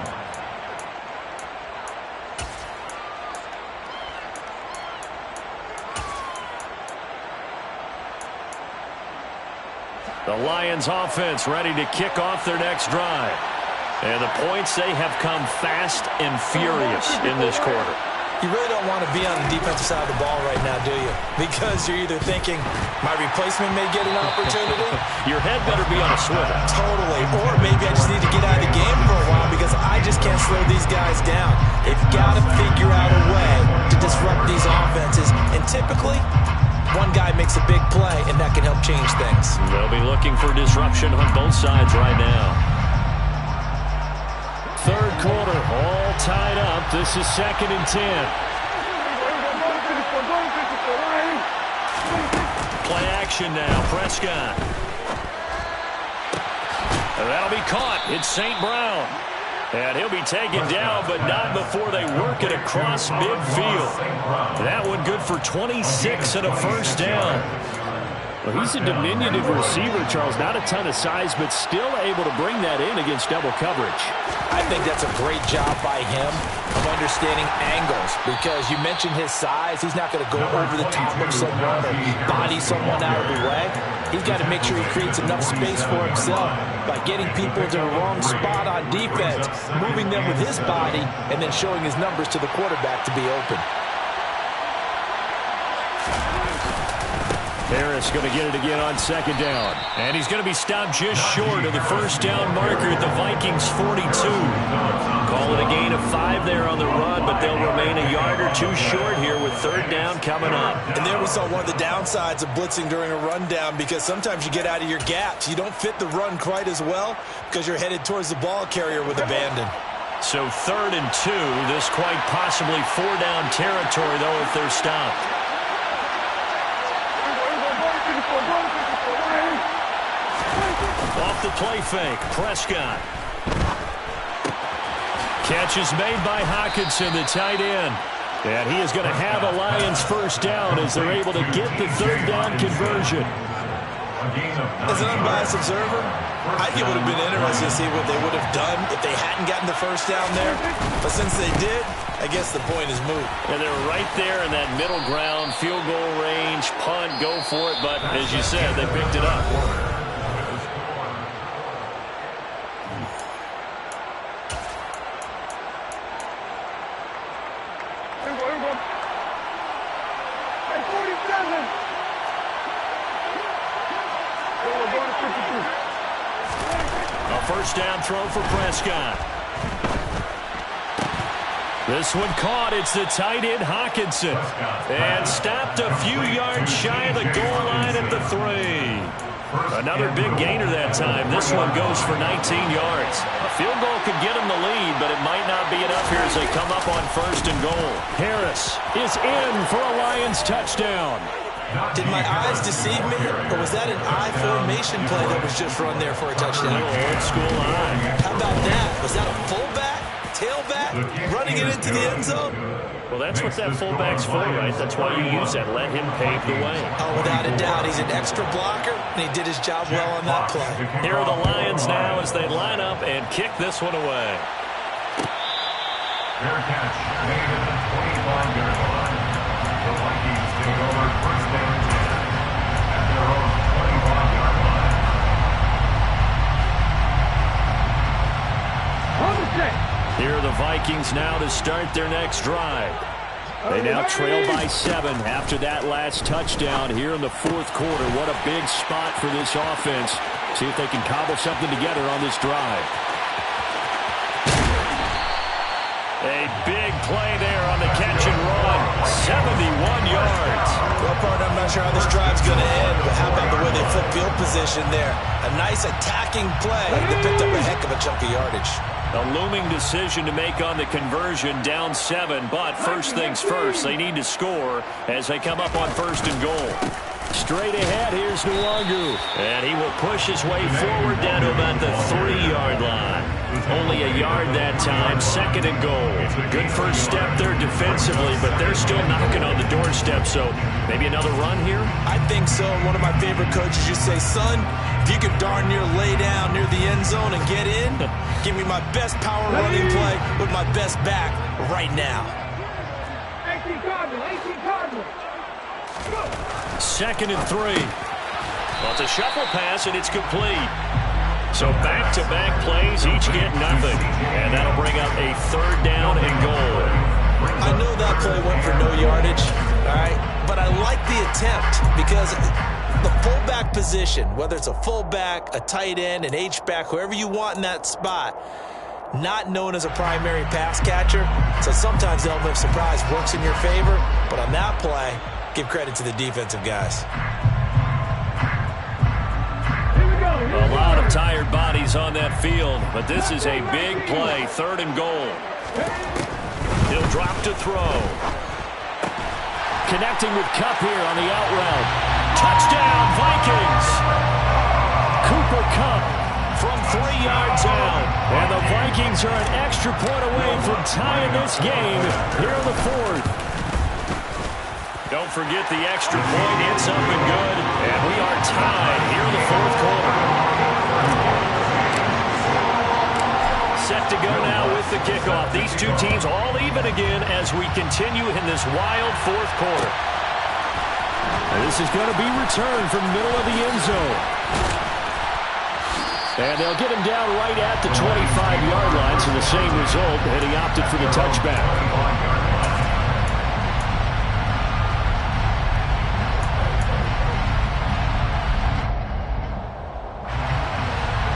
The Lions offense ready to kick off their next drive. And the points, they have come fast and furious in this quarter. You really don't want to be on the defensive side of the ball right now, do you? Because you're either thinking, my replacement may get an opportunity. Your head better be on a swivel. Totally. Or maybe I just need to get out of the game for a while because I just can't slow these guys down. They've got to figure out a way to disrupt these offenses. And typically, one guy makes a big play, and that can help change things. They'll be looking for disruption on both sides right now. 3rd quarter, all tied up. This is 2nd and 10. Play action now, Prescott. And that'll be caught. It's St. Brown. And he'll be taken down, but not before they work it across midfield. That one good for 26 and a first down. Well, he's a diminutive receiver, Charles. Not a ton of size, but still able to bring that in against double coverage. I think that's a great job by him of understanding angles because you mentioned his size. He's not going to go over the top of someone or body someone out of the way. He's got to make sure he creates enough space for himself by getting people to the wrong spot on defense, moving them with his body, and then showing his numbers to the quarterback to be open. Harris going to get it again on 2nd down. And he's going to be stopped just short of the first down marker at the Vikings 42. Call it a gain of 5 there on the run, but they'll remain a yard or 2 short here with 3rd down coming up. And there we saw one of the downsides of blitzing during a rundown because sometimes you get out of your gaps. You don't fit the run quite as well because you're headed towards the ball carrier with abandon. So 3rd and 2. This quite possibly 4-down territory, though, if they're stopped. Off the play fake, Prescott. Catch is made by Hockenson, the tight end. And he is going to have a Lions first down as they're able to get the 3rd down conversion. As an unbiased observer, I think it would have been interesting to see what they would have done if they hadn't gotten the first down there. But since they did, I guess the point is moot. And they're right there in that middle ground, field goal range, punt, go for it. But as you said, they picked it up. A first down throw for Prescott. This one caught. It's the tight end, Hockenson. And stopped a few yards shy of the goal line at the 3. Another big gainer that time. This one goes for 19 yards. A field goal could get them the lead, but it might not be enough here as they come up on 1st and goal. Harris is in for a Lions touchdown. Did my eyes deceive me, or was that an I formation play that was just run there for a touchdown? Old school eye. How about that? Was that a fullback, tailback, running it into the end zone? Well, that's what that fullback's for, right? That's why you use that. Let him pave the way. Oh, without a doubt. He's an extra blocker, and he did his job well on that play. Here are the Lions now as they line up and kick this one away. Fair catch made at the 25-yard line. The Vikings take over 1st and 10 at their own 25-yard line. Here are the Vikings now to start their next drive. They now trail by 7 after that last touchdown here in the 4th quarter. What a big spot for this offense. See if they can cobble something together on this drive. A big play there on the catch and run. 71 yards. Well, partner, I'm not sure how this drive's going to end, but how about the way they flip field position there? A nice attacking play that picked up a heck of a chunk of yardage. A looming decision to make on the conversion, down 7, but first things first, they need to score as they come up on 1st and goal. Straight ahead, here's Nwangu. And he will push his way forward down to about the 3-yard line. Only a yard that time, 2nd and goal. Good first step there defensively, but they're still knocking on the doorstep, so maybe another run here? I think so. One of my favorite coaches used to say, son, if you could darn near lay down near the end zone and get in, give me my best power running play with my best back right now. 18 Cardinal. 2nd and 3. Well, it's a shuffle pass, and it's complete. So back-to-back plays, each get nothing. And that'll bring up a 3rd down and goal. I know that play went for no yardage, all right? But I like the attempt because the fullback position, whether it's a fullback, a tight end, an H-back, whoever you want in that spot, not known as a primary pass catcher. So sometimes the element of surprise works in your favor. But on that play, give credit to the defensive guys. A lot of tired bodies on that field, but this is a big play, 3rd and goal. He'll drop to throw. Connecting with Kupp here on the out route. Touchdown, Vikings! Cooper Kupp from 3 yards out. And the Vikings are an extra point away from tying this game here in the 4th. Don't forget the extra point. It's up and good. And we are tied here in the 4th quarter. Set to go now with the kickoff. These two teams all even again as we continue in this wild 4th quarter. And this is going to be returned from middle of the end zone. And they'll get him down right at the 25-yard line, so the same result, and he opted for the touchback.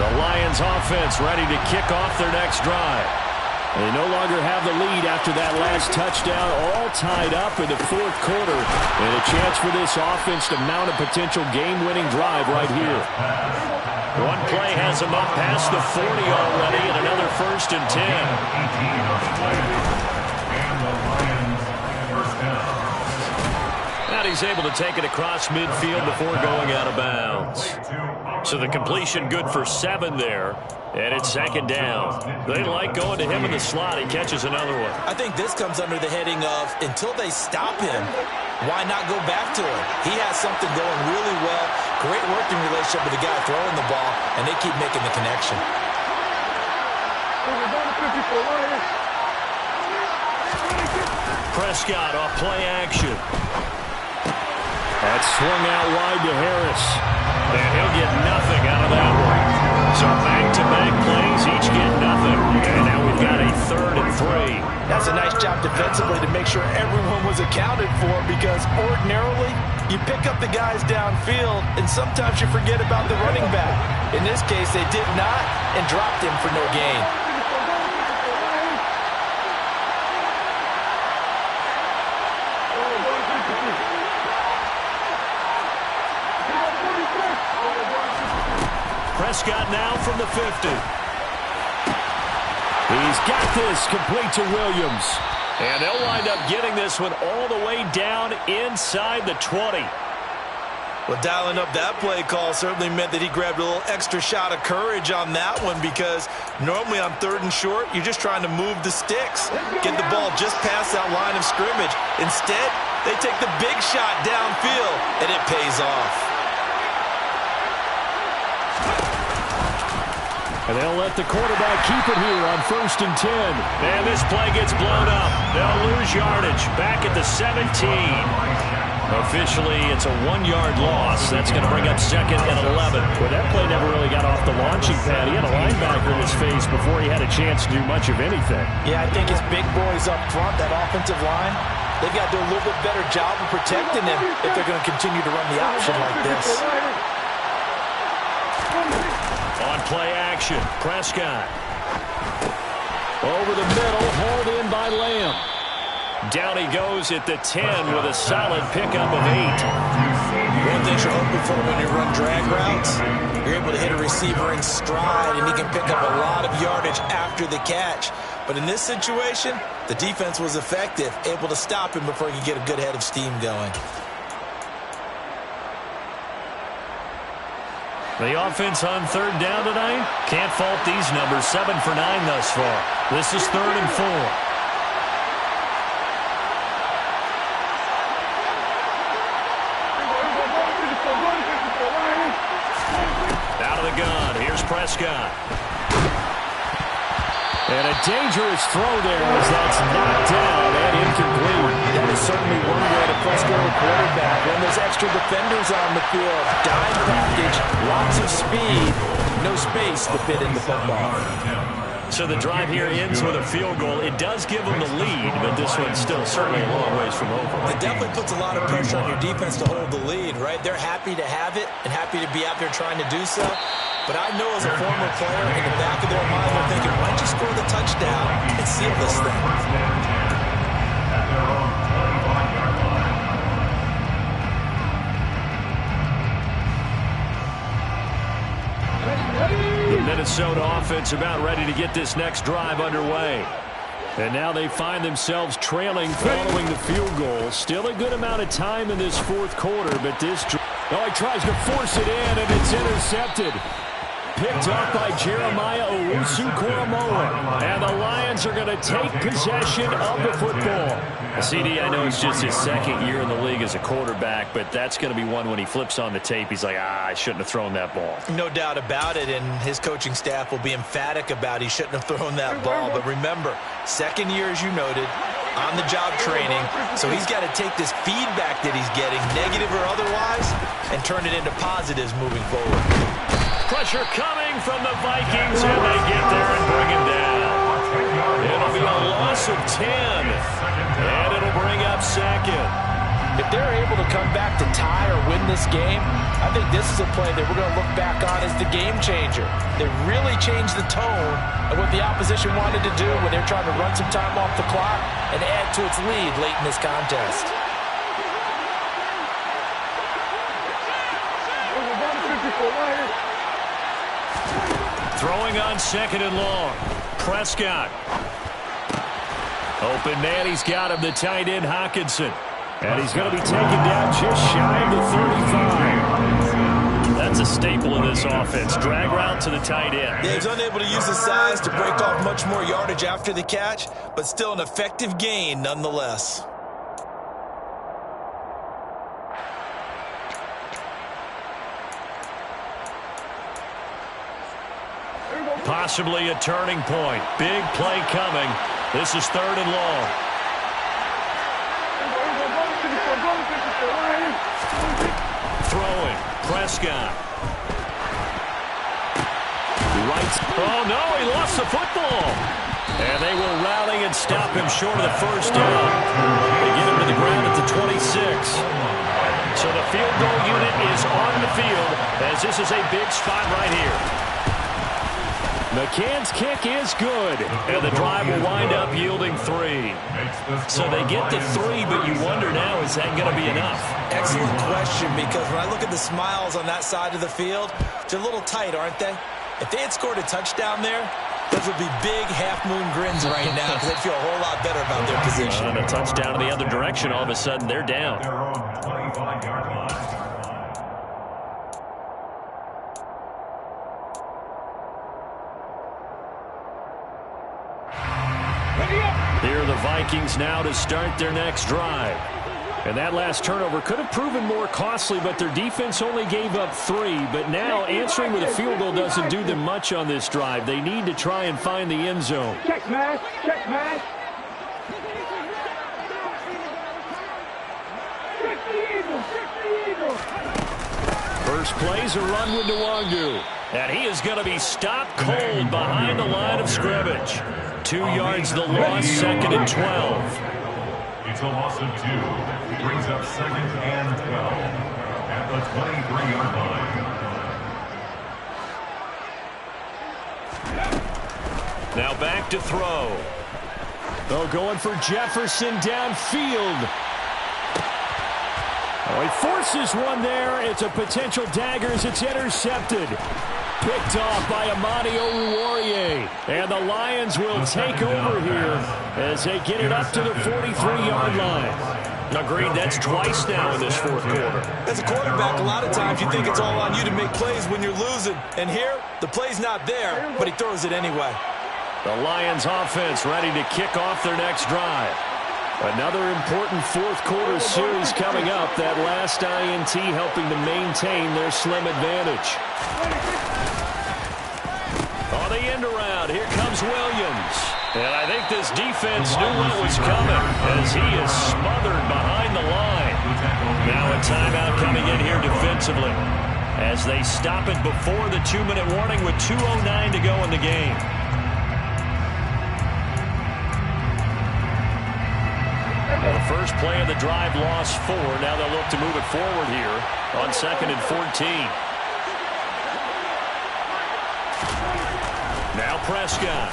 The Lions offense ready to kick off their next drive. They no longer have the lead after that last touchdown, all tied up in the 4th quarter. And a chance for this offense to mount a potential game-winning drive right here. One play has him up past the 40 already, and another 1st and 10. 18 on the play. And the Lions first down. And he's able to take it across midfield before going out of bounds. So the completion good for 7 there. And it's 2nd down. They like going to him in the slot. He catches another one. I think this comes under the heading of until they stop him, why not go back to him? He has something going really well. Great working relationship with the guy throwing the ball, and they keep making the connection. Prescott off play action. That's swung out wide to Harris. And he'll get nothing out of that one. So back-to-back plays, each get nothing. And now we've got a 3rd and 3. That's a nice job defensively to make sure everyone was accounted for, because ordinarily you pick up the guys downfield and sometimes you forget about the running back. In this case, they did not and dropped him for no gain. Prescott now from the 50. He's got this complete to Williams. And they'll wind up getting this one all the way down inside the 20. Well, dialing up that play call certainly meant that he grabbed a little extra shot of courage on that one, because normally on 3rd and short, you're just trying to move the sticks, get the ball just past that line of scrimmage. Instead, they take the big shot downfield, and it pays off. And they'll let the quarterback keep it here on 1st and 10. And this play gets blown up. They'll lose yardage back at the 17. Officially, it's a 1-yard loss. That's going to bring up 2nd and 11. Well, that play never really got off the launching pad. He had a linebacker in his face before he had a chance to do much of anything. Yeah, I think his big boys up front, that offensive line, they've got to do a little bit better job of protecting him if they're going to continue to run the option like this. On play action, Prescott. Over the middle, hauled in by Lamb. Down he goes at the 10 with a solid pickup of 8. One thing you're hoping for when you run drag routes, you're able to hit a receiver in stride, and he can pick up a lot of yardage after the catch. But in this situation, the defense was effective, able to stop him before he could get a good head of steam going. The offense on 3rd down tonight, can't fault these numbers. 7 for 9 thus far. This is 3rd and 4. Out of the gun, here's Prescott. And a dangerous throw there as that's knocked down and incomplete. That is certainly one way to frustrate a quarterback when there's extra defenders on the field. Dime package, lots of speed, no space to fit in the football. So the drive here ends with a field goal. It does give them the lead, but this one's still certainly a long ways from over. It definitely puts a lot of pressure on your defense to hold the lead, right? They're happy to have it and happy to be out there trying to do so. But I know as a former player, in the back of their mind, they're thinking, why don't you score the touchdown and seal this thing? The Minnesota offense about ready to get this next drive underway. And now they find themselves trailing following the field goal. Still a good amount of time in this 4th quarter, but this... Oh, he tries to force it in, and it's intercepted. Picked up by Jeremiah Owusu-Koramoah. And the Lions are going to take possession of the football. CD, I know it's just his 2nd year in the league as a quarterback, but that's going to be one when he flips on the tape, he's like, I shouldn't have thrown that ball. No doubt about it, and his coaching staff will be emphatic about he shouldn't have thrown that ball. But remember, 2nd year, as you noted, on-the-job training, so he's got to take this feedback that he's getting, negative or otherwise, and turn it into positives moving forward. Pressure coming from the Vikings, and they get there and bring him down. It'll be a loss of 10, and it'll bring up 2nd. If they're able to come back to tie or win this game, I think this is a play that we're going to look back on as the game changer. They really changed the tone of what the opposition wanted to do when they're trying to run some time off the clock and add to its lead late in this contest. Throwing on 2nd and long. Prescott. Open man, he's got him, the tight end, Hockenson. And he's going to be taken down just shy of the 35. That's a staple of this offense. Drag route to the tight end. Yeah, he's unable to use his size to break off much more yardage after the catch, but still an effective gain nonetheless. Possibly a turning point. Big play coming. This is 3rd and long. Throwing. Prescott. Right. Oh, no, he lost the football. And they will rally and stop him short of the 1st down. They get him to the ground at the 26. So the field goal unit is on the field as this is a big spot right here. McCann's kick is good, and the drive will wind up yielding 3. So they get the 3, but you wonder now, is that going to be enough? Excellent question, because when I look at the smiles on that side of the field, they're a little tight, aren't they? If they had scored a touchdown there, those would be big half-moon grins right now because they'd feel a whole lot better about their position. And a touchdown in the other direction, all of a sudden they're down. Their own 25-yard line. Here are the Vikings now to start their next drive. And that last turnover could have proven more costly, but their defense only gave up 3. But now answering with a field goal doesn't do them much on this drive. They need to try and find the end zone. Check smash. Check smash. Check the eagle. Check the eagle. First play's a run with Nwangu. And he is going to be stopped cold behind the line of scrimmage. 2 yards the loss, 2nd and 12. It's a loss of 2. Brings up 2nd and 12 at the 23-yard line. Now back to throw. Oh, going for Jefferson downfield. Oh, he forces one there. It's a potential dagger as it's intercepted. Picked off by Amani Oruwariye. And the Lions will take over here as they get it up to the 43-yard line. Agreed, that's twice now in this fourth quarter. As a quarterback, a lot of times you think it's all on you to make plays when you're losing. And here, the play's not there, but he throws it anyway. The Lions offense ready to kick off their next drive. Another important fourth quarter series coming up. That last INT helping to maintain their slim advantage. On the end around, here comes Williams. And I think this defense knew what was coming as he is smothered behind the line. Now a timeout coming in here defensively as they stop it before the 2-minute warning with 2:09 to go in the game. Well, the first play of the drive lost 4. Now they'll look to move it forward here on 2nd and 14. Now Prescott.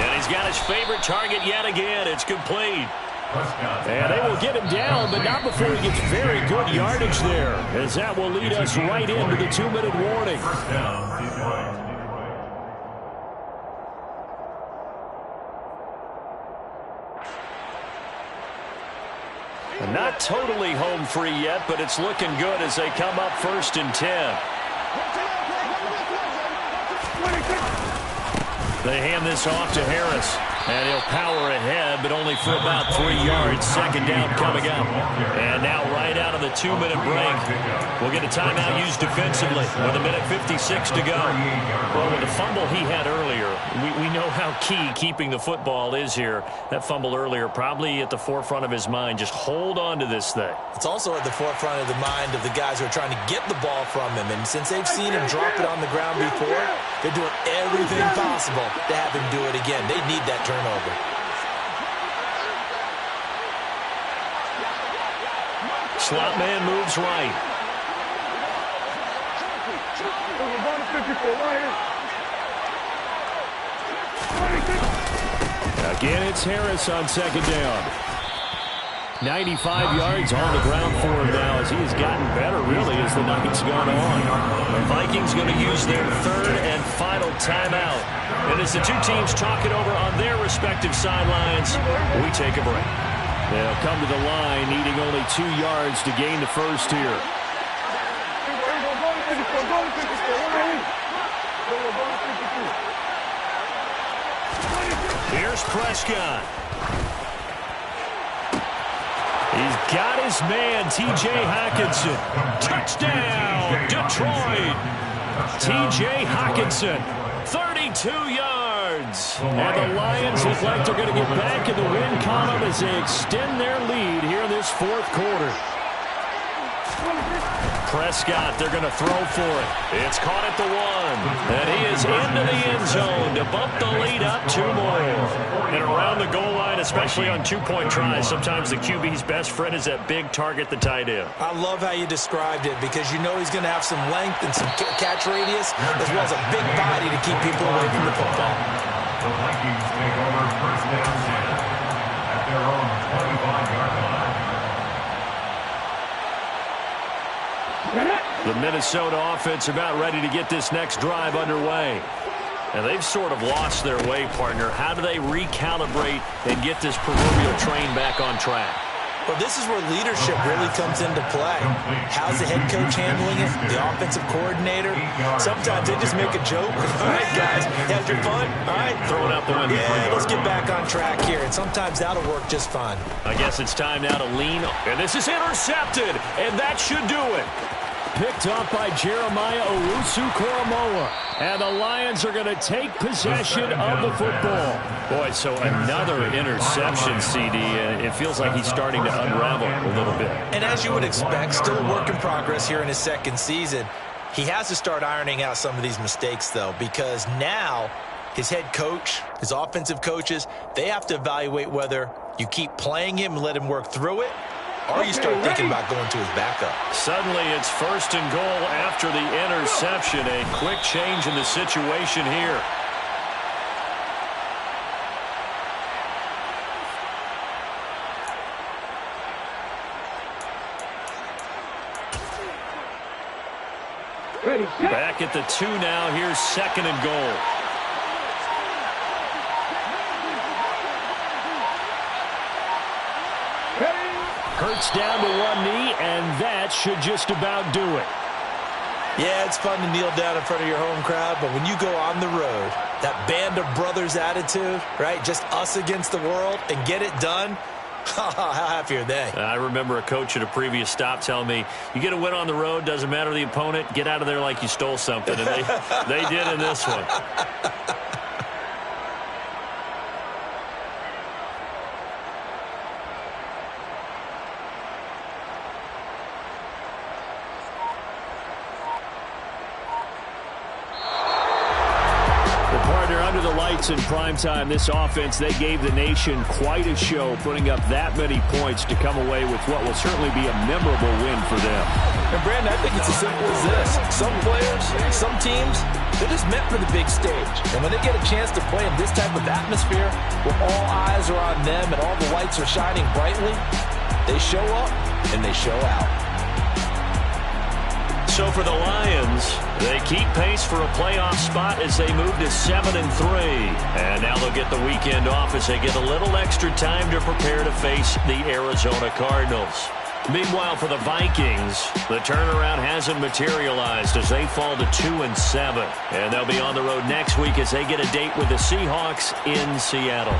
And he's got his favorite target yet again. It's complete. And they will get him down, but not before he gets very good yardage there, as that will lead us right into the 2-minute warning. Not totally home free yet, but it's looking good as they come up 1st and 10. They hand this off to Harris. And he'll power ahead, but only for about 3 yards. 2nd down coming up. And now right out of the 2-minute break, we'll get a timeout used defensively with 1:56 to go. Well, with the fumble he had earlier, we know how key keeping the football is here. That fumble earlier probably at the forefront of his mind. Just hold on to this thing. It's also at the forefront of the mind of the guys who are trying to get the ball from him. And since they've seen him drop it on the ground before, they're doing everything possible to have him do it again. They need that turnover. Slot man moves right. Again, it's Harris on 2nd down. 95 yards on the ground for him now as he has gotten better, really, as the night's gone on. The Vikings going to use their 3rd and final timeout. And as the two teams talk it over on their respective sidelines, we take a break. They'll come to the line, needing only 2 yards to gain the first here. Here's Prescott. He's got his man, T.J. Hockenson. Touchdown, Detroit. T.J. Hockenson, 32 yards. And the Lions look like they're going to get back in the win column as they extend their lead here in this fourth quarter. Prescott, they're going to throw for it. It's caught at the 1. And he is into the end zone to bump the lead up 2 more. And around the goal line, especially on 2-point tries, sometimes the QB's best friend is that big target, the tight end. I love how you described it because you know he's going to have some length and some catch radius as well as a big body to keep people away from the football. The Vikings take over first down 10 at their own 25-yard line. The Minnesota offense about ready to get this next drive underway. And they've sort of lost their way, partner. How do they recalibrate and get this proverbial train back on track? Well, this is where leadership really comes into play. How's the head coach handling it? The offensive coordinator? Sometimes they just make a joke. All right, guys, you had your fun? All right. Throw it out the window. Yeah, let's get back on track here. And sometimes that'll work just fine. I guess it's time now to lean. And this is intercepted. And that should do it. Picked off by Jeremiah Owusu-Koramoah. And the Lions are going to take possession of the football. Boy, so another interception, CD. And it feels like he's starting to unravel a little bit. And as you would expect, still a work in progress here in his second season. He has to start ironing out some of these mistakes, though, because now his head coach, his offensive coaches, they have to evaluate whether you keep playing him and let him work through it, or you start thinking about going to his backup. Suddenly it's 1st and goal after the interception. A quick change in the situation here. Ready, set. Back at the 2 now. Here's 2nd and goal. Hurts down to 1 knee, and that should just about do it. Yeah, it's fun to kneel down in front of your home crowd, but when you go on the road, that band of brothers attitude, right, just us against the world, and get it done, how happy are they? I remember a coach at a previous stop telling me, you get a win on the road, doesn't matter the opponent, get out of there like you stole something, and they did in this one. Under the lights in primetime, this offense, they gave the nation quite a show, putting up that many points to come away with what will certainly be a memorable win for them. And, Brandon, I think it's as simple as this. Some players, some teams, they're just meant for the big stage. And when they get a chance to play in this type of atmosphere, where all eyes are on them and all the lights are shining brightly, they show up and they show out. So for the Lions, they keep pace for a playoff spot as they move to 7-3. And now they'll get the weekend off as they get a little extra time to prepare to face the Arizona Cardinals. Meanwhile, for the Vikings, the turnaround hasn't materialized as they fall to 2-7. And they'll be on the road next week as they get a date with the Seahawks in Seattle.